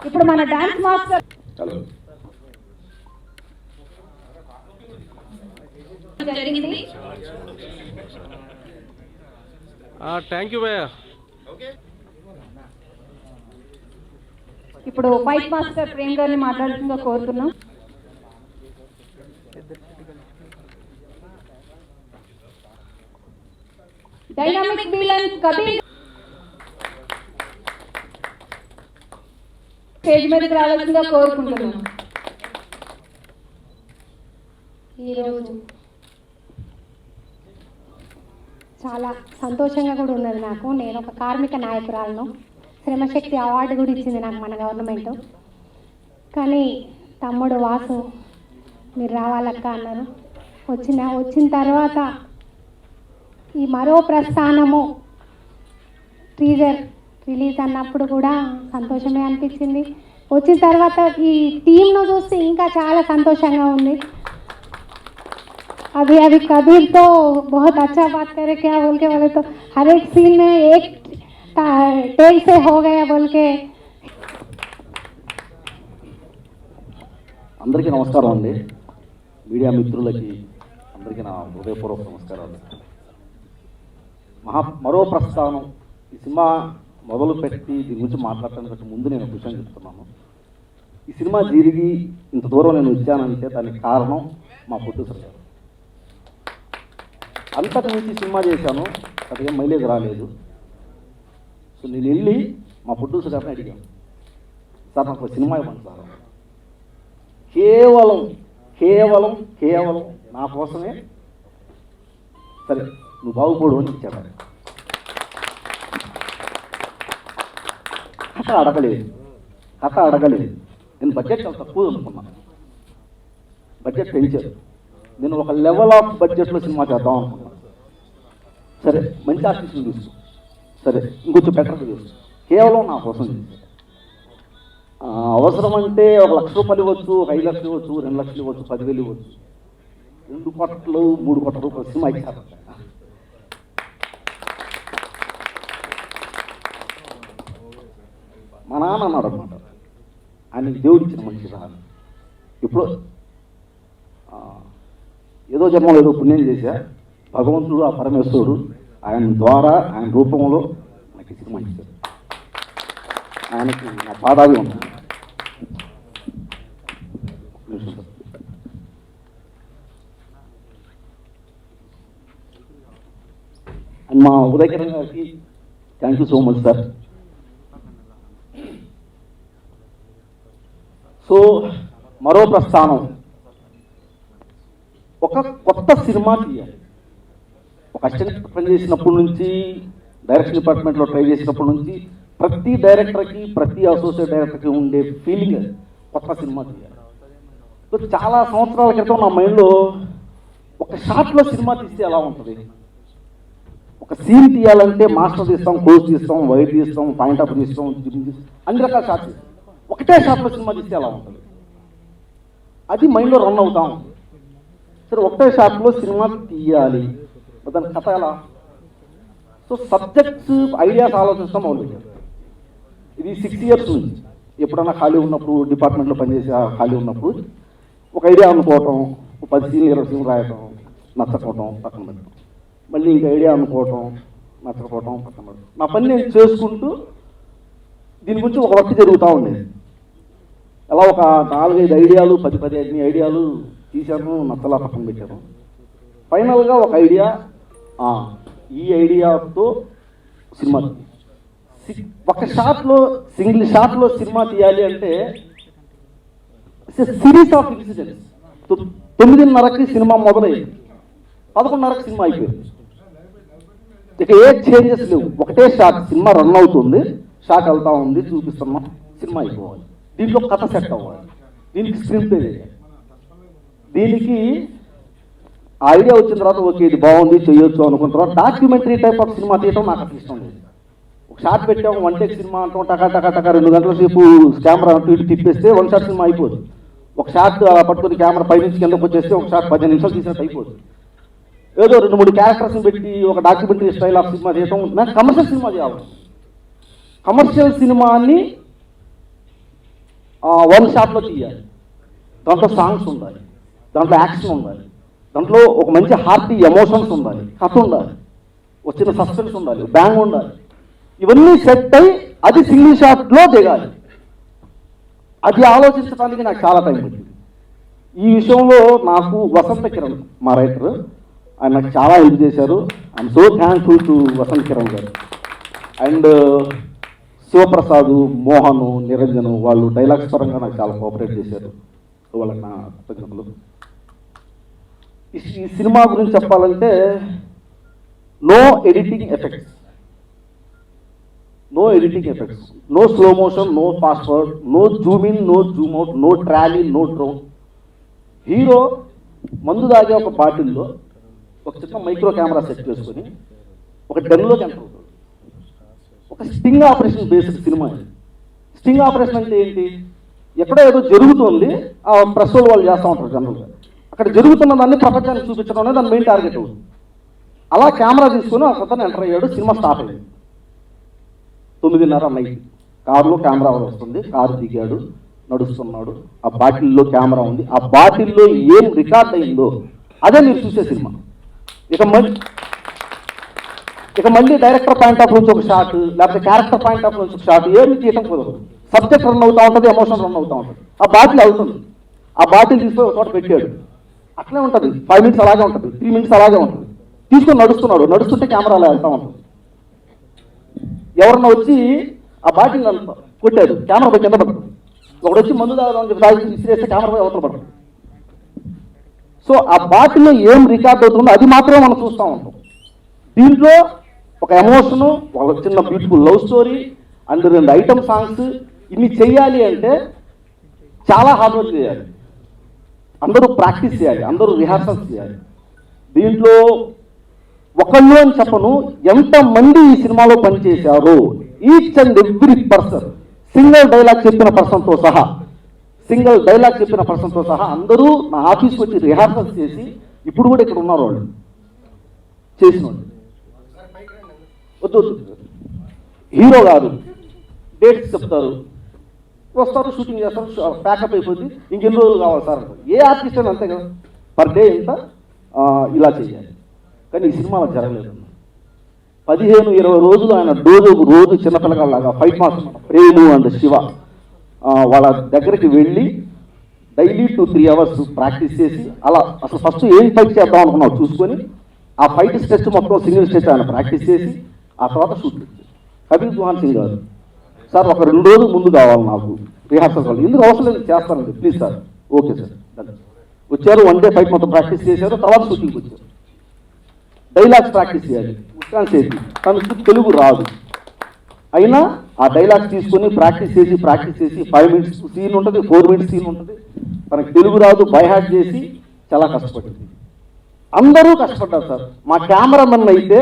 ఇప్పుడు మన dance master జరిగింది. థ్యాంక్ యూ భయ్యా. ఇప్పుడు ఫైట్ మాస్టర్ ప్రేమ్ గారిని మాట్లాడుతుందో కోరుతున్నాం. డైనామిక్ విలన్ కబీర్ స్టేజ్ మీదకి రావాల్సిందిగా కోరుకుంటున్నాం. ఈరోజు చాలా సంతోషంగా కూడా ఉన్నది నాకు. నేను ఒక కార్మిక నాయకురాలను. శ్రమశక్తి అవార్డు కూడా ఇచ్చింది నాకు మన గవర్నమెంట్. కానీ తమ్ముడు వాసు మీరు రావాలక్క అన్నారు. వచ్చిన తర్వాత ఈ మరో ప్రస్థానము టీజర్ రిలీజ్ అన్నప్పుడు కూడా సంతోషమే అనిపించింది. వచ్చిన తర్వాత ఈ టీంను చూస్తే ఇంకా చాలా సంతోషంగా ఉంది. अभी कबीर तो बहुत अच्छा बात करे, क्या बोल के बोले तो हर एक सीन में एक टेक से हो गया बोल के. అందరికీ నమస్కారం అండి. మీడియా మిత్రులకి అందరికీ నా హృదయపూర్వక నమస్కారాలు. మరో ప్రస్థానం ఈ సినిమా మొదలుపెట్టి దీని గురించి మాట్లాడటానికి ముందు నేను ఒక విషయం చెప్తున్నాను. ఈ సినిమా జరిగి ఇంత దూరం నేను వచ్చానంటే దానికి కారణం మా ప్రొడ్యూసర్ గారు. అంతకు మించి సినిమా చేశాను, అదేం మైలేజ్ రాలేదు. సో నేను వెళ్ళి మా ప్రొడ్యూసర్ గారిని అడిగాను, సార్ నాకు సినిమా ఇవ్వండి సార్. కేవలం కేవలం కేవలం నా కోసమే సరే నువ్వు బాగుపడు అని ఇచ్చాడు. కథ అడగలేదు. నేను బడ్జెట్ చాలా తక్కువ అనుకున్నాను. బడ్జెట్ పెంచారు. నేను ఒక లెవెల్ ఆఫ్ బడ్జెట్లో సినిమా చేద్దాం అనుకున్నాను. సరే మంచి ఆర్టిస్టులు తీసు, సరే ఇంకొంచెం బెటర్గా తీసు, కేవలం నా కోసం చేశాను. అవసరం అంటే 1 లక్ష రూపాయలు ఇవ్వచ్చు, 5 లక్షలు ఇవ్వచ్చు, 2 లక్షలు ఇవ్వచ్చు, 10,000 ఇవ్వచ్చు, 2 కోట్లు 3 కోట్ల రూపాయలు సినిమా ఇచ్చారు. మా నాన్న అన్నాడు అనమాట, ఆయనకి దేవుడు ఇచ్చిన మనిషి రాదు. ఇప్పుడు ఏదో జన్మలో ఏదో పుణ్యం చేశా, భగవంతుడు ఆ పరమేశ్వరుడు ఆయన ద్వారా ఆయన రూపంలో నాకు సినిమా ఇచ్చారు. ఆయనకి నా పాదాలు ఉన్నాయి. అండ్ మా ఉదయకిరణ్ గారికి thank you so much sir. So మరో ప్రస్థానం ఒక కొత్త సినిమా తీయాలి. ఒక అసిస్టెంట్ పనిచేసినప్పటి నుంచి, డైరెక్షన్ డిపార్ట్మెంట్లో ట్రై చేసినప్పటి నుంచి ప్రతి డైరెక్టర్కి, ప్రతి అసోసియేట్ డైరెక్టర్కి ఉండే ఫీలింగ్ కొత్త సినిమా తీయాలి. సో చాలా సంవత్సరాల క్రితం నా మైండ్లో ఒక షాట్లో సినిమా తీస్తే ఎలా ఉంటుంది, ఒక సీన్ తీయాలంటే మాస్టర్ తీస్తాం, క్లోజ్ తీస్తాం, వైడ్ తీస్తాం, పాయింట్ ఆఫ్ తీస్తాం, అన్ని రకాల షాట్స్. ఒకటే షాట్లో సినిమా తీస్తే ఎలా ఉంటుంది, అది మైండ్లో రన్ అవుతాం. సరే ఒకటే షాట్లో సినిమా తీయాలి, దాని కథ ఎలా? సో సబ్జెక్ట్స్, ఐడియాస్ ఆలోచిస్తాం మొదలుపెట్టారు. ఇది 6 ఇయర్స్ నుంచి ఎప్పుడన్నా ఖాళీ ఉన్నప్పుడు, డిపార్ట్మెంట్లో పనిచేసే ఖాళీ ఉన్నప్పుడు ఒక ఐడియా అనుకోవటం, 10 సీన్లు 20 సీన్లు రాయటం, నచ్చకపోవటం, పక్కన పెట్టడం, మళ్ళీ ఇంక ఐడియా అనుకోవటం, నచ్చకపోవటం, పక్కన పెట్టడం. నా పని నేను చేసుకుంటూ దీని గురించి ఒక వర్క్ జరుగుతూ ఉండేది. అలా ఒక 4-5 ఐడియాలు, 10-15 ఐడియాలు తీశాను, నచ్చలా పక్కన పెట్టాను. ఫైనల్గా ఒక ఐడియా, ఈ ఐడియాతో సినిమా ఒక షాట్లో, సింగిల్ షాట్లో సినిమా తీయాలి అంటే సిరీస్ ఆఫ్ ఇన్సిడెంట్స్. 9:30కి సినిమా మొదలైంది, 11:30కి సినిమా అయిపోయింది. ఇక ఏ చేంజెస్ లేవు, ఒకటే షాట్, సినిమా రన్ అవుతుంది, షాట్ వెళ్తా ఉంది, చూపిస్తున్నాం, సినిమా అయిపోవాలి. దీంట్లో కథ సెట్ అవ్వాలి, దీనికి స్క్రీన్ ప్లే చేయాలి. దీనికి ఐడియా వచ్చిన తర్వాత ఓకే ఇది బాగుంది చేయొచ్చు అనుకున్న తర్వాత డాక్యుమెంటరీ టైప్ ఆఫ్ సినిమా తీయటం నాకు అసలు ఇష్టం లేదు. ఒక షాట్ పెట్టాము, 1 టేక్ సినిమా అంటాం, టకా 2 గంటల సేపు కెమెరా అంటూ ఇటు తిప్పేస్తే 1 షాట్ సినిమా అయిపోదు. ఒక షాట్ అలా పట్టుకుని కెమెరా పైనుంచి కిందకు వచ్చేస్తే ఒక షాట్ 15 నిమిషాలు తీసినట్టు అయిపోదు. ఏదో 2-3 క్యారెక్టర్స్ని పెట్టి ఒక డాక్యుమెంటరీ స్టైల్ ఆఫ్ సినిమా చేయటం, నాకు కమర్షియల్ సినిమా చేయాలి. కమర్షియల్ సినిమాని వన్ షాట్లో తీయాలి, దాంట్లో సాంగ్స్ ఉండాలి, దాంట్లో యాక్షన్ ఉండాలి, దాంట్లో ఒక మంచి హార్టీ ఎమోషన్స్ ఉండాలి, కథ ఉండాలి, వచ్చిన సస్పెన్స్ ఉండాలి, బ్యాంగ్ ఉండాలి. ఇవన్నీ సెట్ అయ్యి అది సింగిల్ షాట్లో దిగాలి. అది ఆలోచించడానికి నాకు చాలా టైం పట్టింది. ఈ విషయంలో నాకు వసంత కిరణ్ మా రైటర్, ఆయన నాకు చాలా హెల్ప్ చేశారు. ఐఎమ్ సో థ్యాంక్ఫుల్ టు వసంత కిరణ్ గారు. అండ్ శివప్రసాద్, మోహన్, నిరంజన్ వాళ్ళు డైలాగ్స్ పరంగా నాకు చాలా కోఆపరేట్ చేశారు. వాళ్ళకి నా కృతజ్ఞతలు. ఈ సినిమా గురించి చెప్పాలంటే no editing effects, no editing effects, no slow motion, no fast forward, no zoom in, no zoom out, no trolley, no drone. Hero మందు దాగే ఒక బాటిల్లో ఒక చిన్న మైక్రో కెమెరా సెట్ చేసుకొని ఒక డెన్లోకి ఎంటర్ అవుతాడు. ఒక sting operation based cinema. Sting operation అంటే ఏంటి? ఎక్కడో ఏదో జరుగుతుంది, ఆ ప్రెస్ వాళ్ళు చేస్తూ ఉంటారు జనరల్గా. అక్కడ జరుగుతున్న దాన్ని ప్రపంచానికి చూపించడం అనేది దాని మెయిన్ టార్గెట్ అవుతుంది. అలా కెమెరా తీసుకుని ఆ కొత్త ఎంటర్ అయ్యాడు. సినిమా స్టార్ట్ అయ్యింది 9:30 నైట్. కారులో కెమెరా వస్తుంది, కారు దిగాడు, నడుస్తున్నాడు, ఆ బాటిల్లో కెమెరా ఉంది, ఆ బాటిల్లో ఏం రికార్డ్ అయిందో అదే మీరు చూసే సినిమా. ఇక మళ్ళీ డైరెక్టర్ పాయింట్ ఆఫ్ నుంచి ఒక షాట్, లేకపోతే క్యారెక్టర్ పాయింట్ ఆఫ్ నుంచి ఒక షాట్, ఏమి తీయటం కుదరదు. సబ్జెక్ట్ రన్ అవుతూ ఉంటుంది, ఎమోషన్ రన్ అవుతూ ఉంటుంది. ఆ బాటిల్ అవుతుంది, ఆ బాటిల్ తీసుకొని ఒక చోట పెట్టాడు, అట్లే ఉంటుంది. 5 minutes అలాగే ఉంటుంది, 3 minutes అలాగే ఉంటుంది. తీసుకొని నడుస్తున్నాడు, నడుస్తుంటే కెమెరా అలా వెళ్తూ ఉంటుంది. ఎవరన్నా వచ్చి ఆ బాటిల్ కొట్టాడు, కెమెరా పోయి కింద పడుతుంది. ఒకడు వచ్చి మందు తాగడం చెప్పి తాగి విసిరేస్తే కెమెరా పోయి అవతల పడుతుంది. సో ఆ బాటిల్లో ఏం రికార్డ్ అవుతుందో అది మాత్రమే మనం చూస్తూ ఉంటాం. దీంట్లో ఒక ఎమోషను, ఒక చిన్న beautiful love story and 2 item songs, ఇన్ని చెయ్యాలి అంటే చాలా హార్డ్ వర్క్ చేయాలి. అందరూ ప్రాక్టీస్ చేయాలి, అందరూ రిహార్సల్స్ చేయాలి. దీంట్లో ఒకళ్ళు అని చెప్పను, ఎంతమంది ఈ సినిమాలో పనిచేశారు, each and every person, single dialogue చెప్పిన పర్సన్తో సహా అందరూ నా ఆఫీస్కి వచ్చి రిహార్సల్స్ చేసి ఇప్పుడు కూడా ఇక్కడ ఉన్నారు. వాళ్ళు చేసిన వాళ్ళు వద్దు, హీరో గారు డేట్స్ చెప్తారు, వస్తారు, షూటింగ్ చేస్తారు, ప్యాకప్ అయిపోతుంది, ఇంకెన్ని రోజులు కావాలి సార్. ఏ ఆర్టిస్ట్ అని అంతే కదా, పర్ డే ఇంత ఇలా చేయాలి. కానీ ఈ సినిమా అలా జరగలేదు. 15-20 రోజులు ఆయన రోజు చిన్నపిల్లగాళ్ళలాగా fight master Prem and Shiva వాళ్ళ దగ్గరికి వెళ్ళి డైలీ 2-3 hours ప్రాక్టీస్ చేసి, అలా అసలు ఫస్ట్ ఏం ఫైట్ చేద్దాం అనుకున్నావు చూసుకొని ఆ ఫైట్ స్టెచ్ మొత్తం సింగిల్ స్టెచ్ ఆయన ప్రాక్టీస్ చేసి ఆ తర్వాత షూట్ చేసి కపిల్ దుహాన్ సింగ్ గారు, సార్ ఒక 2 రోజులు ముందు కావాలి నాకు రిహార్సల్స్ వాళ్ళు, ఎందుకు అవసరం లేదు చేస్తానండి ప్లీజ్ సార్. ఓకే సార్ వచ్చారు, 1 day ఫైట్ మొత్తం ప్రాక్టీస్ చేశారు, తర్వాత షూటింగ్కి వచ్చారు. డైలాగ్స్ ప్రాక్టీస్ చేయాలి, ఉత్సాహం చేసి తనకు తెలుగు రాదు అయినా ఆ డైలాగ్స్ తీసుకొని ప్రాక్టీస్ చేసి 5 minutes సీన్ ఉంటుంది, 4 minutes సీన్ ఉంటుంది, తనకు తెలుగు రాదు, బైహార్ట్ చేసి చాలా కష్టపడింది. అందరూ కష్టపడ్డారు సార్. మా కెమెరామెన్ అయితే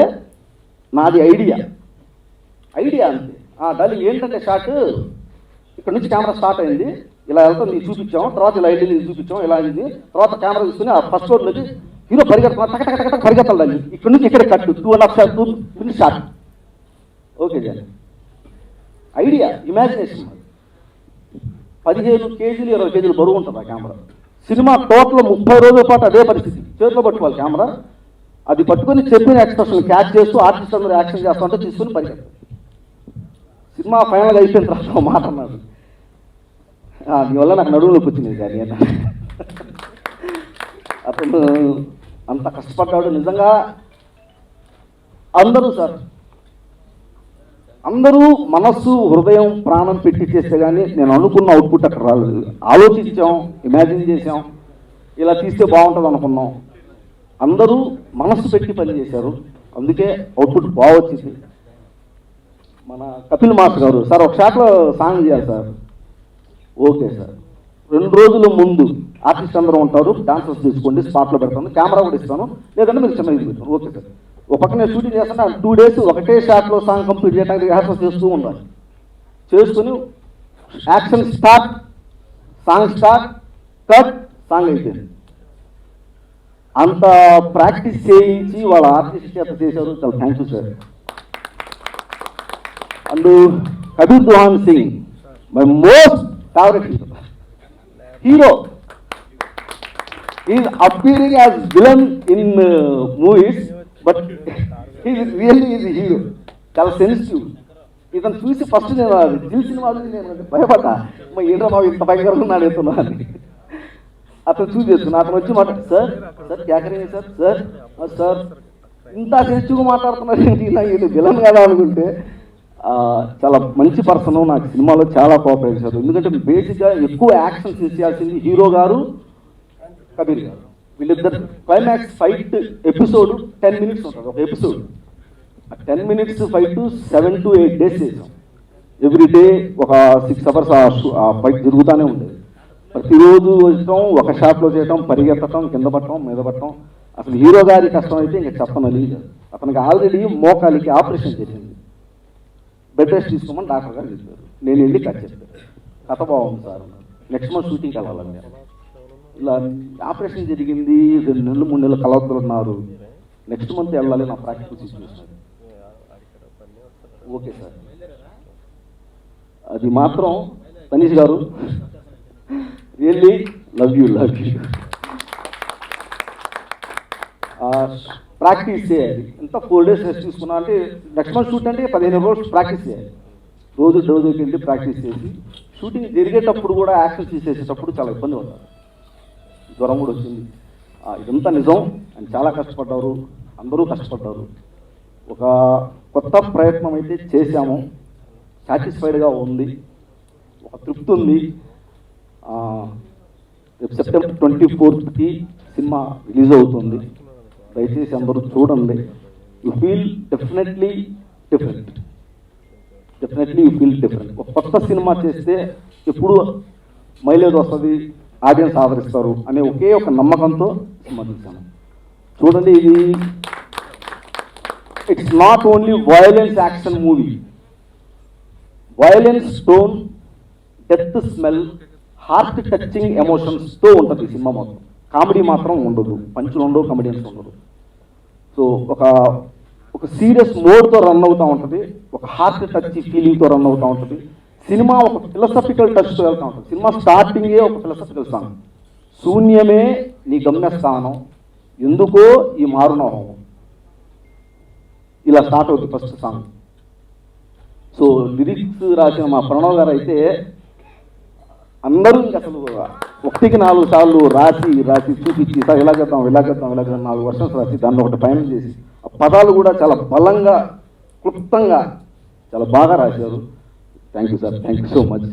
నాది ఐడియా అంతే. దాని ఏంటంటే షాట్ ఇక్కడ నుంచి కెమెరా స్టార్ట్ అయింది, ఇలా వెళ్తుంది చూపించాం, తర్వాత ఇలా అయింది చూపించాం, ఇలా అయింది, తర్వాత కెమెరా తీసుకుని ఆ ఫస్ట్ రోడ్లోకి హీరో పరిగెత్తాలి, ఇక్కడ నుంచి ఇక్కడ కట్టు 2.5 minutes shot. Okay sir, idea, imagination. 15 kgs 20 kgs బరువు ఉంటుంది ఆ కెమెరా. సినిమా టోటల్ 30 రోజుల పాటు అదే పరిస్థితి, చేతిలో పట్టుకోవాలి కెమెరా. అది పట్టుకొని చెప్పిన ఎక్స్ప్రెషన్ క్యాచ్ చేస్తూ ఆర్టిస్ట్ అందరూ యాక్షన్ చేస్తుంటే తీసుకుని పరిగెత్తాలి. సినిమా ఫైనల్గా అయిపోయిన తర్వాత మాట అన్నారు, నీ వల్ల నాకు నడువు నొప్పి వచ్చింది కానీ అతను అంత కష్టపడ్డాడు నిజంగా. అందరూ సార్, అందరూ మనస్సు హృదయం ప్రాణం పెట్టి చేస్తే కానీ నేను అనుకున్న అవుట్పుట్ అక్కడ రాలేదు. ఆలోచించాం, ఇమాజిన్ చేసాం, ఇలా తీస్తే బాగుంటుంది అనుకున్నాం. అందరూ మనస్సు పెట్టి పని చేశారు, అందుకే అవుట్పుట్ బాగా వచ్చింది. మన కపిల్ మాస్టర్ గారు, సార్ ఒక షాట్లో సాంగ్ చేయాలి సార్. ఓకే సార్, 2 రోజుల ముందు ఆర్టిస్ట్ అందరూ ఉంటారు, డాన్సర్స్ తీసుకోండి, స్పాట్లో పెడతాను, కెమెరా కూడా ఇస్తాను, లేదంటే మీరు చిన్న ఇది పెట్టాను. ఓకే సార్, ఒక పక్కన షూటింగ్ చేస్తుంటే 2 days ఒకటే షాట్లో సాంగ్ కంప్లీట్ చేయడానికి రిహార్సల్ చేస్తూ ఉండాలి. చేసుకుని action start, song start, cut, song అయిపోయింది. అంత ప్రాక్టీస్ చేయించి వాళ్ళ ఆర్టిస్ట్ చేత చేశారు. చాలా thank you sir. And Kapil Duhan Singh, my most favourite hero is appearing as villain in movies, but is really is hero. చాలా సెన్సిటివ్. ఇతను చూసి ఫస్ట్ నేను తెలిసిన వాళ్ళు నేను భయపడ్డా, ఏంటో మాకు ఇంత భయంకరంగా ఉన్నాడు ఎత్తున్నా అని. అతను చూసి చేస్తున్నా, అతను వచ్చి సార్ సార్ క్యాకరే సార్ సార్ సార్ ఇంత సెన్సిటివ్గా మాట్లాడుతున్నాడు ఏంటి, నాకు ఇది విలన్ కదా అనుకుంటే. చాలా మంచి పర్సన్, నాకు సినిమాలో చాలా కోఆపరేట్ చేశారు. ఎందుకంటే బేసిక్గా ఎక్కువ యాక్షన్ చేయాల్సింది హీరో గారు, కబీర్ గారు. వీళ్ళిద్దరు క్లైమాక్స్ ఫైట్ ఎపిసోడ్ 10 minutes ఉంటుంది ఒక episode. 10 minutes fight 7 to 8 days చేసాం. ఎవ్రీ డే ఒక 6 hours ఆ ఫైట్ జరుగుతూనే ఉండేది. ప్రతిరోజు వచ్చటం, ఒక షాట్లో చేయటం, పరిగెత్తటం, కింద పట్టడం, మీద పట్టడం. అసలు హీరో గారి కష్టం అయితే ఇంకా చెప్పనని. అతనికి ఆల్రెడీ మోకాలికి ఆపరేషన్ జరిగింది. బెడ్ రెస్ట్ తీసుకోమని డాక్టర్ గారు చెప్పారు. నేను వెళ్ళి కట్ చెప్పాను, కథ బాగుంది సార్, నెక్స్ట్ మంత్ షూటింగ్కి వెళ్ళాలండి. ఇలా ఆపరేషన్ జరిగింది, 2 నెలలు 3 నెలలు కలవతున్నారు, నెక్స్ట్ మంత్ వెళ్ళాలి, నా ప్రాక్టికల్ సిచ్యువేషన్. Okay sir. అది మాత్రం తనీష్ గారు రియల్లీ లవ్ యూ. ప్రాక్టీస్ చేయాలి. ఎంత 4 days రెస్ట్ తీసుకున్నా అంటే నెక్స్ట్ మంత్ షూట్ అంటే 15 రోజులు ప్రాక్టీస్ చేయాలి. రోజుకి వెళ్ళి ప్రాక్టీస్ చేసి షూటింగ్ జరిగేటప్పుడు కూడా యాక్షన్ చేసేటప్పుడు చాలా ఇబ్బంది పడ్డారు. జ్వరం కూడా వచ్చింది. ఇదంతా నిజం. అని చాలా కష్టపడ్డారు, అందరూ కష్టపడ్డారు. ఒక కొత్త ప్రయత్నం అయితే చేశాము, సాటిస్ఫైడ్గా ఉంది, ఒక తృప్తి ఉంది. September 24th సినిమా రిలీజ్ అవుతుంది. దయచేసి అందరూ చూడండి. You feel definitely different. You feel different. ఒక కొత్త సినిమా చేస్తే ఎప్పుడు మైలేజ్ వస్తుంది, ఆడియన్స్ ఆదరిస్తారు అనే ఒకే ఒక నమ్మకంతో సినిమా తీశాను. చూడండి, ఇది it's not only violence action movie. Violence, tone, death, smell, heart touching ఎమోషన్స్తో ఉంటుంది సినిమా మొత్తం. కామెడీ మాత్రం ఉండదు, పంచులు ఉండవు, కమెడియన్స్ ఉండదు. సో ఒక సీరియస్ మోడ్తో రన్ అవుతూ ఉంటుంది, ఒక హార్ట్ టచ్ ఫీలింగ్తో రన్ అవుతూ ఉంటుంది. సినిమా ఒక ఫిలసఫికల్ టచ్తో వెళ్తూ ఉంటుంది. సినిమా స్టార్టింగే ఒక ఫిలసఫికల్ సాంగ్, శూన్యమే నీ గమ్యస్థానం, ఎందుకో ఈ మారునోహం, ఇలా స్టార్ట్ అవుతుంది ఫస్ట్ సాంగ్. సో లిరిక్స్ రాసిన మా ప్రణవ్ గారు అయితే అందరూ అసలు 1-4 సార్లు రాసి చూపించి, సార్ ఇలా చేద్దాం 4 వర్షన్స్ రాసి దాన్ని ఒకటి పైన చేసి, ఆ పదాలు కూడా చాలా బలంగా, క్లుప్తంగా, చాలా బాగా రాశారు. Thank you sir, thank you so much.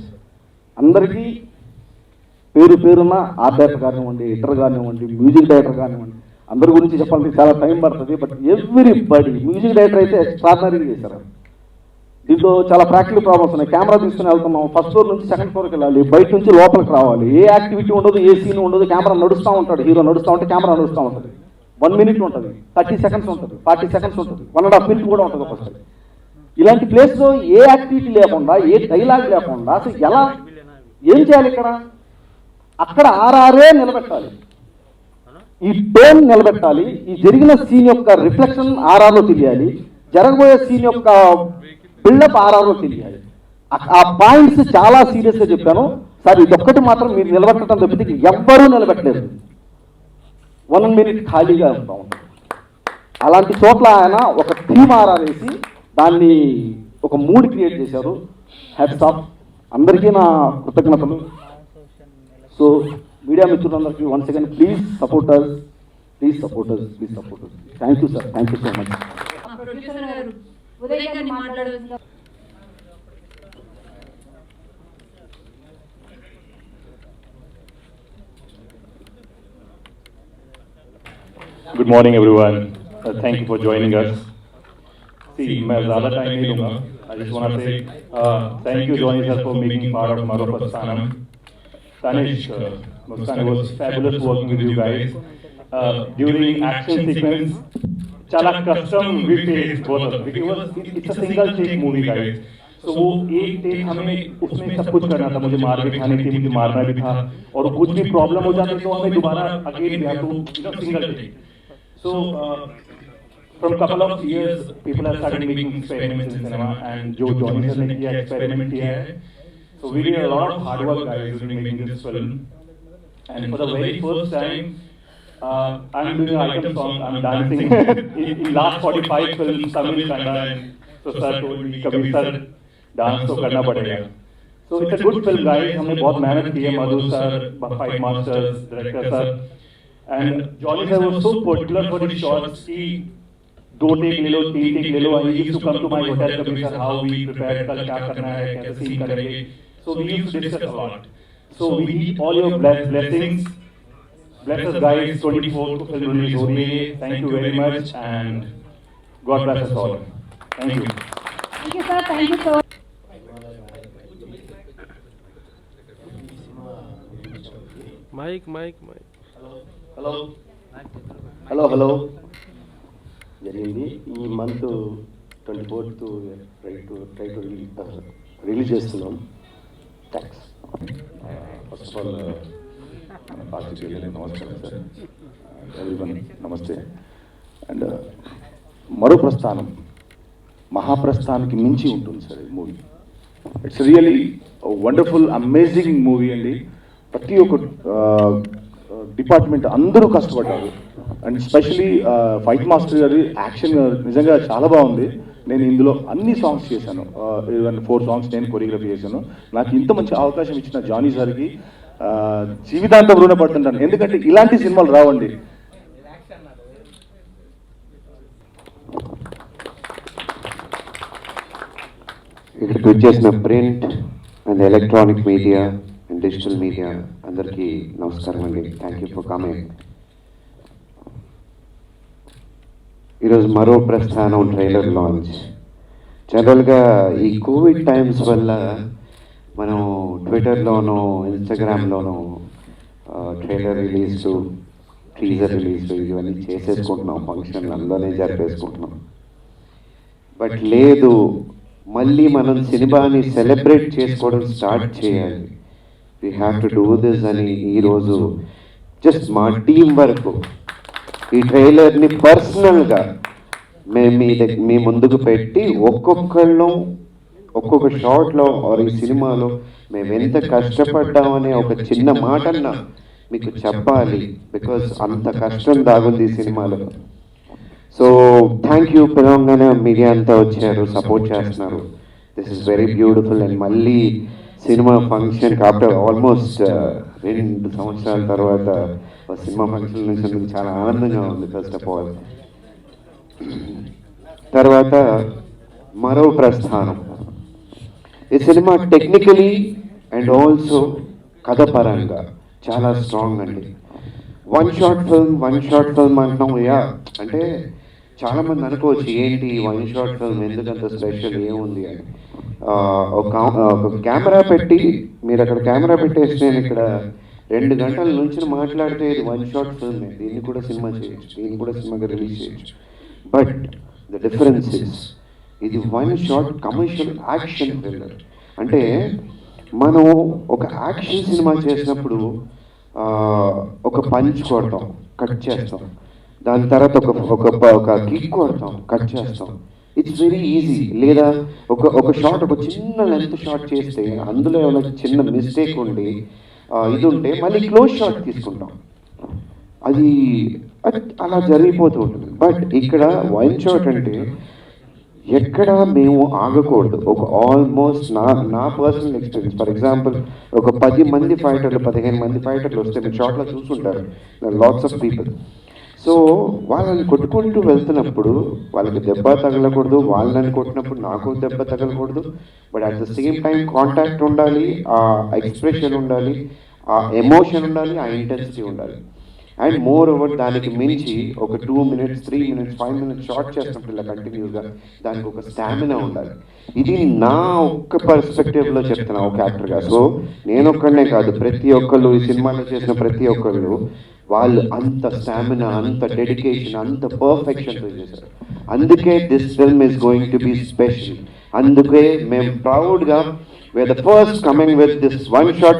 అందరికీ పేరున ఆర్ట్ డైరెక్టర్ కానివ్వండి, ఎడిటర్ కానివ్వండి, మ్యూజిక్ డైరెక్టర్ కానివ్వండి, అందరి గురించి చెప్పాలంటే చాలా టైం పడుతుంది. బట్ ఎవ్రీబడి, మ్యూజిక్ డైరెక్టర్ అయితే ఎక్స్ట్రాడినరీగా చేశారు. దీంట్లో చాలా ప్రాక్టికల్ ప్రాబ్లమ్స్ ఉన్నాయి. కెమెరా తీసుకుని వెళ్తున్నాం, ఫస్ట్ ఫ్లోర్ నుంచి సెకండ్ ఫ్లోర్కి వెళ్ళాలి, బయట నుంచి లోపలికి రావాలి, ఏ యాక్టివిటీ ఉండదు, ఏ సీన్ ఉండదు. కెమెరా నడుస్తూ ఉంటాడు, హీరో నడుస్తూ ఉంటే కెమెరా నడుస్తూ ఉంటుంది. 1 minute ఉంటుంది, 30 seconds ఉంటుంది, 40 seconds ఉంటుంది, 1.5 minutes కూడా ఉంటుంది ఒకసారి. ఇలాంటి ప్లేస్లో ఏ యాక్టివిటీ లేకుండా, ఏ డైలాగ్ లేకుండా అసలు ఎలా ఏం చేయాలి? అక్కడ ఆర్ఆర్ఏ నిలబెట్టాలి, ఈ టోన్ నిలబెట్టాలి, ఈ జరిగిన సీన్ యొక్క రిఫ్లెక్షన్ ఆర్ఆర్లో తెలియాలి, జరగబోయే సీన్ యొక్క బిల్డప్ ఆర్ఆర్లో తెలియాలి. ఆ పాయింట్స్ చాలా సీరియస్గా చెప్పాను సార్. ఇదొక్కటి మాత్రం మీరు నిలబెట్టడం తప్పితే ఎవ్వరూ నిలబెట్టలేదు. 1 minute ఖాళీగా ఉంటా ఉంటుంది. అలాంటి చోట్ల ఆయన ఒక థీమ్ ఆర్ఆర్ వేసి దాన్ని ఒక మూడ్ క్రియేట్ చేశారు. హ్యాట్స్ ఆఫ్, అందరికీ నా కృతజ్ఞతలు. సో మీడియా మిత్రులందరికీ once again please support us. Thank you sir, thank you so much. Producer గారు ఉదయ్ గారిని మాట్లాడవలసిందిగా. Good morning, everyone. Thank you for joining us. See, मैं ज़्यादा टाइम नहीं लूँगा. I just want to say thank you, Johnny sir, for making part of Maropasthanam. Tanish, Muskan, it was fabulous working with you guys. During action sequence, chala custom we faced both of them because it's a single take movie, guys. So वो एक take हमें उसमें सब कुछ करना था. मुझे मार भी खानी थी, मुझे मारना भी था, और कुछ भी प्रॉब्लम हो जाती तो हमें दोबारा again we have to single take. So from couple of years people have started making experiments in cinema, and जो जॉनी सर ने किया एक्सपेरिमेंट किया है, So we did a lot of hard work, guys, during making this film. And for the very first time, I'm doing an item song, I'm dancing. in last 45 films, Tamil, Kannada, and so sir told me, Kabir sir, dance to karna padega. So it's a good film, guys. हमने बहुत मेहनत की है, मधु sir, fight masters, director sir, and Johnny sir was so particular for his shots कि 2 take ले लो, 3 take ले लो. He used to come to my hotel, Kabir sir, how we prepared, कल क्या करना है, कैसे scene करेंगे. So we used to discuss a lot. So we need all your blessings. Bless us, guys. 24th को film release हो रही है. Thank you very much and God bless us all. Thank you. Thank you, sir. Thank you so much. Mic. Hello జరిగింది ఈ month 24th try to release చేస్తున్నాం. Thanks. First of all నమస్కారం sir, everyone నమస్తే. And మరో ప్రస్థానం మహాప్రస్థానానికి మించి ఉంటుంది sir ఈ movie. It's really wonderful amazing movie అండి. ప్రతి ఒక్క డిపార్ట్మెంట్ అందరూ కష్టపడ్డారు. అండ్ స్పెషలీ ఫైట్ మాస్టర్ గారి యాక్షన్ నిజంగా చాలా బాగుంది. నేను ఇందులో అన్ని సాంగ్స్ చేశాను, ఈవెన్ 4 songs నేను కొరియోగ్రఫీ చేశాను. నాకు ఇంత మంచి అవకాశం ఇచ్చిన జానీ సార్కి జీవితాంతం రుణపడుతుంటాను, ఎందుకంటే ఇలాంటి సినిమాలు రావండి. ఇక్కడికి వచ్చేసిన print and electronic media and digital media అందరికీ నమస్కారం అండి. Thank you for coming. ఈరోజు మరో ప్రస్థానం ట్రైలర్ లాంచ్. జనరల్గా ఈ కోవిడ్ టైమ్స్ వల్ల మనం ట్విట్టర్లోనూ ఇన్స్టాగ్రామ్లోనూ ట్రైలర్ రిలీజ్లు, టీజర్ రిలీజ్లు ఇవన్నీ చేసేసుకుంటున్నాం, ఫంక్షన్ అందులోనే జరిపేసుకుంటున్నాం. బట్ లేదు, మళ్ళీ మనం సినిమాని సెలబ్రేట్ చేసుకోవడం స్టార్ట్ చేయాలి. We have to do this అని ఈరోజు జస్ట్ మా టీం వరకు ఈ ట్రైలర్ని పర్సనల్గా మేము మీ ముందుకు పెట్టి ఒక్కొక్కళ్ళం ఒక్కొక్క షాట్లో ఈ సినిమాలో మేము ఎంత కష్టపడ్డామనే ఒక చిన్న మాటన్నా మీకు చెప్పాలి. బికాజ్ అంత కష్టం దాగుంది ఈ సినిమాలో. So thank you. పిలవంగానే మీడియా అంతా వచ్చారు, సపోర్ట్ చేస్తున్నారు. This is very beautiful. And మళ్ళీ సినిమా ఫంక్షన్కి ఆఫ్టర్ ఆల్మోస్ట్ 2 సంవత్సరాల తర్వాత సినిమా ఫంక్షన్ నుంచి చాలా ఆనందంగా ఉంది. ఫస్ట్ ఆఫ్ ఆల్ తర్వాత మరో ప్రస్థానం. ఈ సినిమా టెక్నికలీ అండ్ ఆల్సో కథ పరంగా చాలా స్ట్రాంగ్ అండి. వన్ షాట్ ఫిల్మ్ అంటున్నాం. అంటే చాలామంది అనుకోవచ్చు ఏంటి 1 shot ఫిల్మ్ ఎందుకంత స్పెషల్ ఏముంది అని. ఒక కెమెరా పెట్టి మీరు అక్కడ కెమెరా పెట్టేసి నేను ఇక్కడ 2 గంటల నుంచి మాట్లాడితే ఇది 1 shot ఫిల్మ్. దీన్ని కూడా సినిమా చేయొచ్చు, దీన్ని కూడా సినిమాగా రిలీజ్ చేయొచ్చు. బట్ ద డిఫరెన్స్ ఇస్ ఇది 1 shot కమర్షియల్ యాక్షన్ థ్రిల్లర్. అంటే మనం ఒక యాక్షన్ సినిమా చేసినప్పుడు ఒక పంచ్ కొడతాం, కట్ చేస్తాం. దాని తర్వాత ఒక కిక్ కొడతాం, కట్ చేస్తాం. It's very easy. లేదా ఒక షాట్, ఒక చిన్న లెంత్ షాట్ చేస్తే అందులో ఏమైనా చిన్న మిస్టేక్ ఉండి ఇది ఉంటే మళ్ళీ క్లోజ్ షాట్ తీసుకుంటాం. అది అలా జరిగిపోతూ ఉంటుంది. బట్ ఇక్కడ 1 shot అంటే ఎక్కడ మేము ఆగకూడదు. ఒక ఆల్మోస్ట్ నా పర్సనల్ ఎక్స్పీరియన్స్, ఫర్ ఎగ్జాంపుల్ ఒక 10 మంది ఫైటర్లు 15 మంది ఫైటర్లు వస్తే మీరు షాట్లో చూసుకుంటారు, లాట్స్ ఆఫ్ పీపుల్. సో వాళ్ళని కొట్టుకుంటూ వెళ్తున్నప్పుడు వాళ్ళకి దెబ్బ తగలకూడదు, వాళ్ళని కొట్టినప్పుడు నాకు దెబ్బ తగలకూడదు. But at the same time contact ఉండాలి, ఆ ఎక్స్ప్రెషన్ ఉండాలి, ఆ ఎమోషన్ ఉండాలి, ఆ ఇంటెన్సిటీ ఉండాలి. అండ్ మోర్ ఓవర్ దానికి మించి ఒక 2 minutes 3 minutes 5 minutes షార్ట్ చేసినప్పుడు ఇలా కంటిన్యూగా దానికి ఒక స్టామినా ఉండాలి. ఇది నా ఒక్క పర్స్పెక్టివ్లో చెప్తున్నా ఒక యాక్టర్గా. సో నేను ఒక్కడనే కాదు, ప్రతి ఒక్కళ్ళు ఈ సినిమాలో చేసిన ప్రతి ఒక్కళ్ళు వాళ్ళు అంత స్టామినా, అంత డెడికేషన్, అంత పర్ఫెక్షన్తో చేశారు. అందుకే this film is going to be special. అందుకే మేము ప్రౌడ్గా we are the first coming with this 1 shot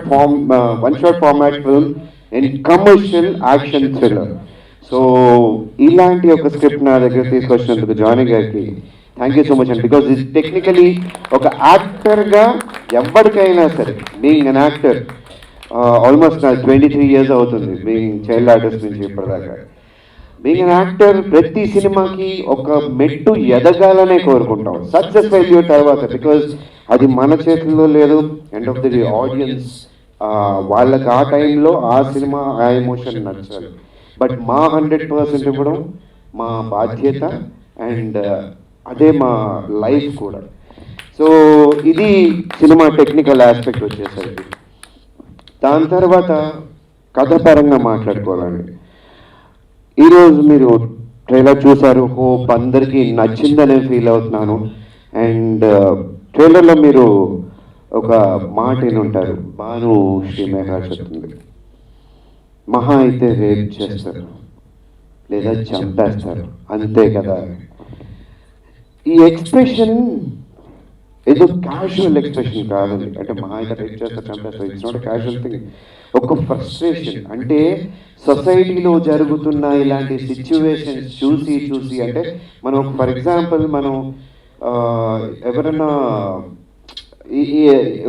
format film in commercial action thriller. So ఇలాంటి ఒక స్క్రిప్ట్ నా దగ్గర తీసుకొచ్చినందుకు జానీ గారికి థ్యాంక్ యూ సో మచ్ అండి. బికాజ్ ఇది టెక్నికలీ ఒక యాక్టర్గా ఎవరికైనా సరే బీయింగ్ అన్ యాక్టర్ ఆల్మోస్ట్ నాకు 23 years అవుతుంది బీయింగ్ చైల్డ్ ఆర్టిస్ట్ నుంచి ఇప్పటిదాకా. బీయింగ్ అన్ యాక్టర్ ప్రతి సినిమాకి ఒక మెట్టు ఎదగాలనే కోరుకుంటాం సక్సెస్ ఫెయిల్యూర్ తర్వాత, బికాజ్ అది మన చేతుల్లో లేదు. End of the day audience వాళ్ళకి ఆ టైంలో ఆ సినిమా ఆ ఎమోషన్ నచ్చాలి. బట్ మా 100% ఇవ్వడం మా బాధ్యత అండ్ అదే మా లైఫ్ కూడా. సో ఇది సినిమా టెక్నికల్ ఆస్పెక్ట్ వచ్చేసరికి. దాని తర్వాత కథపరంగా మాట్లాడుకోవాలండి. ఈరోజు మీరు ట్రైలర్ చూసారు, హోప్ అందరికీ నచ్చిందనే ఫీల్ అవుతున్నాను. అండ్ ట్రైలర్లో మీరు ఒక మాట ఉంటారు, భాను శ్రీ మేఘా చెప్తుంది, మహా అయితే రేప్ చేస్తారు లేదా చంపేస్తారు అంతే కదా. ఈ ఎక్స్ప్రెషన్ ఏదో క్యాజువల్ ఎక్స్ప్రెషన్ కాదండి. అంటే మహా అయితే రేప్ చేస్తారు చంపేస్తారు, ఇట్స్ నాట్ క్యాజువల్ థింగ్. ఒక ఫ్రస్ట్రేషన్, అంటే సొసైటీలో జరుగుతున్న ఇలాంటి సిచ్యువేషన్స్ చూసి అంటే మనం ఫర్ ఎగ్జాంపుల్ మనం ఎవరన్నా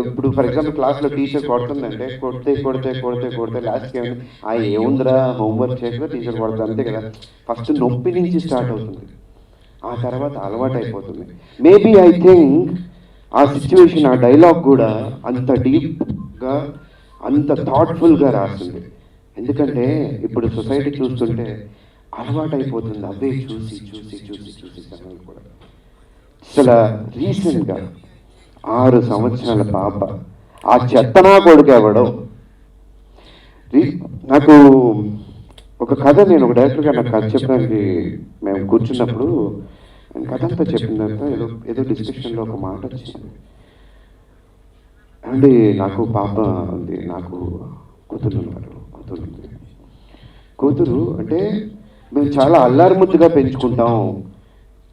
ఇప్పుడు ఫర్ ఎగ్జాంపుల్ క్లాస్లో టీచర్ కొడుతుందంటే కొడితే లాస్ట్కి ఏముందిరా హోంవర్క్ చేయకుండా టీచర్ కొడతా అంతే కదా. ఫస్ట్ నొప్పి నుంచి స్టార్ట్ అవుతుంది, ఆ తర్వాత అలవాటు అయిపోతుంది. మేబీ ఐ థింక్ ఆ సిచ్యువేషన్ ఆ డైలాగ్ కూడా అంత డీప్గా అంత థాట్ఫుల్గా రాస్తుంది. ఎందుకంటే ఇప్పుడు సొసైటీ చూస్తుంటే అలవాటు అయిపోతుంది అవే చూసి జనాలు కూడా. అసలు రీసెంట్గా 6 సంవత్సరాల పాప ఆ చెత్తనా కొడుకు ఎవడో నాకు ఒక కథ, నేను ఒక డైరెక్టర్గా నాకు కథ చెప్పడానికి మేము కూర్చున్నప్పుడు కథ అంతా చెప్పిందంతా ఏదో డిస్కషన్లో ఒక మాట వచ్చింది. అండి నాకు పాప ఉంది, నాకు కూతురు అంటే మేము చాలా అల్లారుముద్దుగా పెంచుకుంటాం,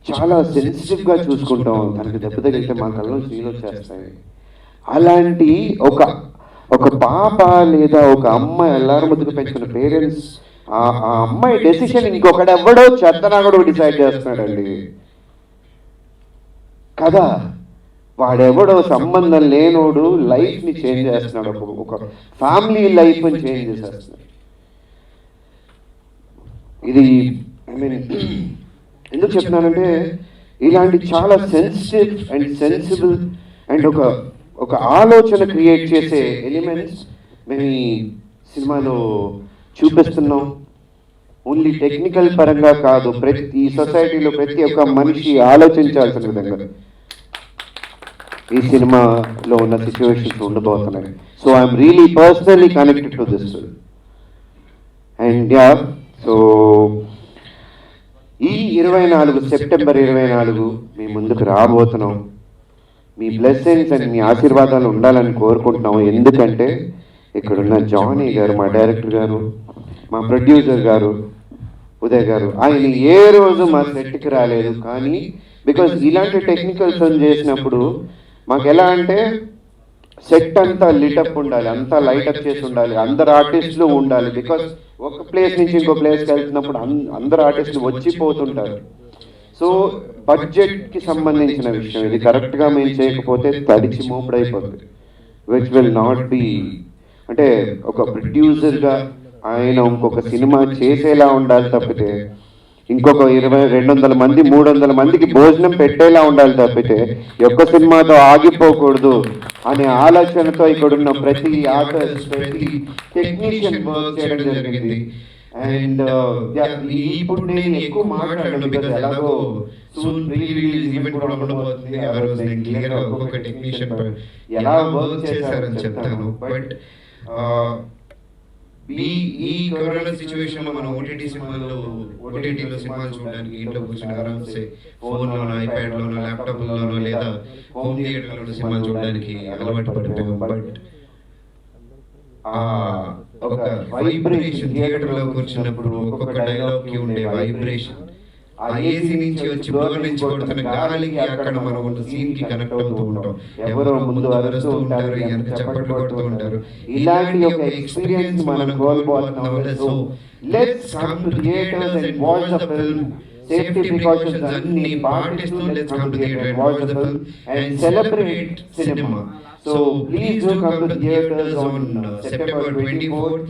చాలా సెన్సిటివ్గా చూసుకుంటాం, తనకి దెబ్బ తగిలితే మా కళ్ళలో నీళ్ళు వచ్చేస్తాయి. అలాంటి ఒక పాప లేదా ఒక అమ్మాయి అల్లారుముద్దుగా పెంచుకున్న పేరెంట్స్ ఆ అమ్మాయి డెసిషన్ ఇంకొకడెవ్వడో చెత్తనాగడు డిసైడ్ చేస్తున్నాడండి కదా. వాడెవడో సంబంధం లేనోడు లైఫ్ని చేంజ్ చేస్తున్నాడు, ఒక ఫ్యామిలీ లైఫ్ని చేంజ్ చేసేస్తున్నాడు. ఇది ఐ మీన్ ఎందుకు చెప్తున్నానంటే ఇలాంటి చాలా సెన్సిటివ్ అండ్ సెన్సిబుల్ అండ్ ఒక ఆలోచన క్రియేట్ చేసే ఎలిమెంట్స్ మేము ఈ సినిమాలో చూపిస్తున్నాం. ఓన్లీ టెక్నికల్ పరంగా కాదు, ఈ సొసైటీలో ప్రతి ఒక్క మనిషి ఆలోచించాల్సిన విధంగా ఈ సినిమాలో ఉన్న సిచ్యువేషన్స్ ఉండబోతున్నాయి. So I'm really personally connected to this film. And so ఈ 24 సెప్టెంబర్ 24 మీ ముందుకు రాబోతున్నాం. మీ బ్లెస్సింగ్స్ అండ్ మీ ఆశీర్వాదాలు ఉండాలని కోరుకుంటున్నాం. ఎందుకంటే ఇక్కడున్న జానీ గారు, మా డైరెక్టర్ గారు, మా ప్రొడ్యూసర్ గారు, ఉదయ్ గారు, ఆయన ఏ రోజు మా సెట్కి రాలేదు. కానీ బికాజ్ ఇలాంటి టెక్నికల్ ఫిల్మ్ చేసినప్పుడు మాకు ఎలా అంటే సెట్ అంతా లిటప్ ఉండాలి, అంతా లైటప్ చేసి ఉండాలి, అందరు ఆర్టిస్టులు ఉండాలి. బికాజ్ ఒక ప్లేస్ నుంచి ఇంకో ప్లేస్కి వెళ్తున్నప్పుడు అందరు ఆర్టిస్టులు వచ్చిపోతుంటారు. సో బడ్జెట్కి సంబంధించిన విషయం ఇది. కరెక్ట్గా మేము చేయకపోతే తడిచి మోపుడైపోతుంది, విచ్ విల్ నాట్ బి. అంటే ఒక ప్రొడ్యూసర్గా ఆయన ఇంకొక సినిమా చేసేలా ఉండాలి తప్పితే ఇంకొక 200 మంది 300 మందికి భోజనం పెట్టేలా ఉండాలి తప్పితే ఒక్క సినిమాతో ఆగిపోకూడదు అనే ఆలోచనతో ఇక్కడున్న ప్రతి ఆర్టిస్ట్, ప్రతి టెక్నీషియన్ వర్క్ చేయడం జరిగింది. అండ్ ఇప్పుడు నేను ఎక్కువ మాట్లాడను, బికాజ్ ఎలాగో సూన్ రిలీజ్ ఈవెంట్ కూడా ఉండబోతుంది. ఒక్కొక్క టెక్నీషియన్ ఎలా వర్క్ చేశారని చెప్తాను. బట్ ఈ కరోనా సిచ్యువేషన్ లో మనం ఓటీటీలో సినిమాలు చూడడానికి ఇంట్లో కూర్చొని ఆరామ్సే ఫోన్లోనో, ఐప్యాడ్లోనో, ల్యాప్టాప్లోనో లేదా హోమ్ థియేటర్లోనో సినిమాలు చూడడానికి అలవాటు పడిపోయాం. బట్ ఒక వైబ్రేషన్ థియేటర్లో కూర్చున్నప్పుడు ఒక్కొక్క డైలాగ్కి ఉండే వైబ్రేషన్, ఆ ఏసీ నుంచి వచ్చి డోర్ నుంచి కొడుతున్న గాలికి అక్కడ మనం సీన్ కి కనెక్ట్ అవుతూ ఉంటాం. ఎవరో ముందు అరుస్తూ ఉంటారు, ఎంత చప్పట్లు కొడుతూ ఉంటారు. ఇలాంటి ఒక ఎక్స్పీరియన్స్ మనం కోల్పోతున్నాం. So let's come to theatres and watch the film. Safety precautions అన్ని పాటిస్తూ let's come to theatre and watch the film and celebrate cinema. So please do come to theaters on September 24th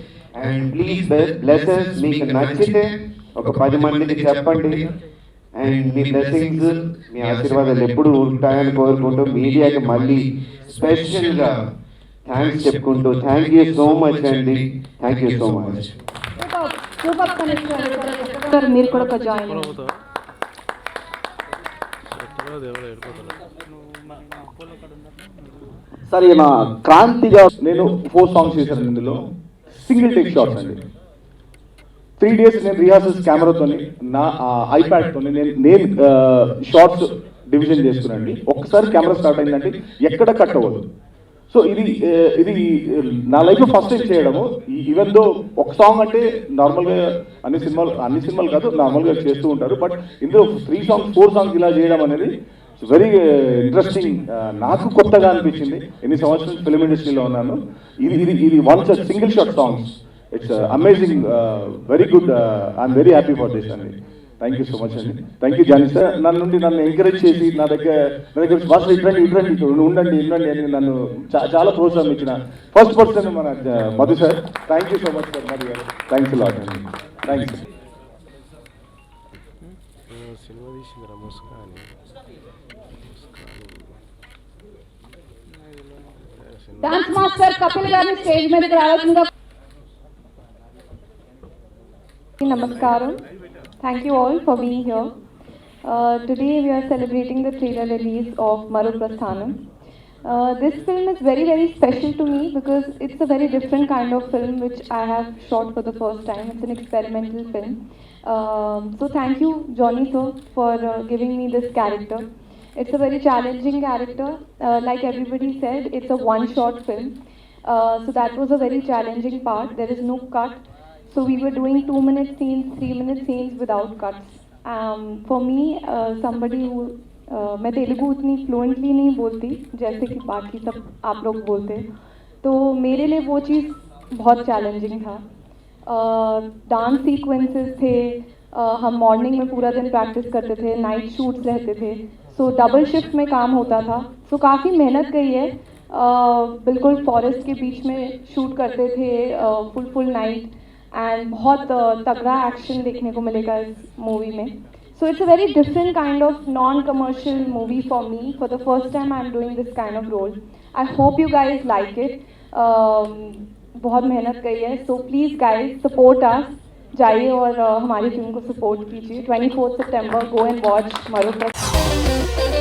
and please bless us. మీకు నచ్చితే ఒక 10 మందికి చెప్పండి and me blessings మీ ఆశీర్వాదాలు ఎప్పుడు ఉంటాయని కోరుకుంటూ మీడియాకి మళ్ళీ స్పెషల్గా థ్యాంక్స్ చెప్పుకుంటూ థ్యాంక్ యూ సో మచ్ అండి. Thank you so much. Super connect మీరు కూడా ఒక జాయిన్ సార్ ఈయన క్రాంతిగా నేను 4 సాంగ్స్ చేశాను ఇందులో, సింగిల్ టేక్ షాట్స్ అండి. 3 days నేను రిహార్సల్స్ కెమెరాతో నా ఐప్యాడ్తో నేను షార్ట్స్ డివిజన్ చేసుకున్నాండి. ఒక్కసారి కెమెరా స్టార్ట్ అయిందంటే ఎక్కడ కట్ అవ్వదు. సో ఇది నా లైఫ్లో ఫస్ట్ టైం చేయడము. ఈవెన్ దో ఒక సాంగ్ అంటే నార్మల్గా అన్ని సినిమాలు కాదు నార్మల్గా చేస్తూ ఉంటారు, బట్ ఇందులో 3 songs 4 songs ఇలా చేయడం అనేది వెరీ ఇంట్రెస్టింగ్. నాకు కొత్తగా అనిపించింది. ఎన్ని సంవత్సరాలు ఫిల్మ్ ఇండస్ట్రీలో ఉన్నాను. ఇది once single shot songs. It's amazing, very good. I'm very happy for this అండి. థ్యాంక్ యూ సో మచ్ అండి. Thank you Johnny sir. నన్ను ఎంకరేజ్ చేసి నా దగ్గర ఫస్ట్ ఇట్రండి ఉండండి అని నన్ను చాలా ప్రోత్సాహం ఇచ్చిన ఫస్ట్ పర్సన్ మన Madhu sir. Thank you so much sir Madhu garu. Thanks lot అండి. థ్యాంక్స్. సినిమా తీసిందిరా ముస్కాని. డాన్స్ మాస్టర్ కపిల్ గారిని స్టేజ్ మీదకి రావాల్సిందిగా. Namaskaram. Thank you all for being here. Today we are celebrating the trailer release of Maru Prasthanam. This film is very, very special to me because it's a very different kind of film which I have shot for the first time. It's an experimental film. So thank you, Johnny sir, for giving me this character. It's a very challenging character. Like everybody said, it's a one-shot film. So that was a very challenging part. There is no cut. So we were doing 2-minute scenes, 3-minute scenes without cuts. For me, somebody who मैं तेलुगु उतनी fluently नहीं बोलती जैसे कि बाकी सब आप लोग बोलते, तो मेरे लिए वो चीज़ बहुत चैलेंजिंग था. डांस सीक्वेंसेस थे, हम मॉर्निंग में पूरा दिन प्रैक्टिस करते थे, नाइट शूट्स रहते थे, सो डबल शिफ्ट में काम होता था. सो काफ़ी मेहनत गई है. बिल्कुल फॉरेस्ट के बीच में शूट करते थे, फुल नाइट, एंड बहुत तगड़ा एक्शन देखने को मिलेगा इस मूवी में. So it's a very different kind of non commercial movie for me. For the first time I am doing this kind of role. I hope you guys like it. बहुत मेहनत गई है. So please guys support us. जाइए और हमारी film को support कीजिए. 24 September go and watch मरुप्रस्थानम.